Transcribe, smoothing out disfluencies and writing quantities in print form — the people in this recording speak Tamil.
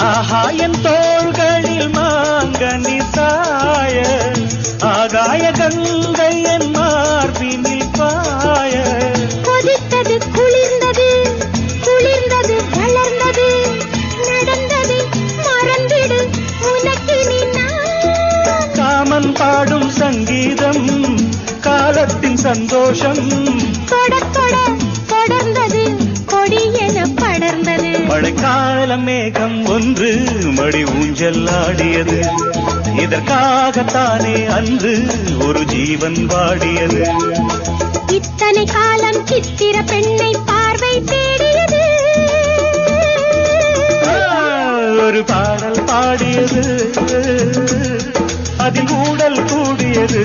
ஆஹா என் தோள்களில் மாங்கனி சாய ஆகாய கங்கை என் மார்பினில் பாய கொதித்தது குளிர்ந்தது குளிர்ந்தது வளர்ந்தது நடந்தது மறந்திடு உனக்கு காமன் பாடும் சங்கீதம் காலத்தின் சந்தோஷம் கொட கொட தொடர்ந்தது கொடி என படர்ந்தது மழைக்கால மேகம் ஒன்று மடி ஊஞ்சல் ஆடியது இதற்காகத்தானே அன்று ஒரு ஜீவன் வாடியது இத்தனை காலம் சித்திர பெண்ணை பார்வை தேடியது ஒரு பாடல் பாடியது அதில் ஊடல் கூடியது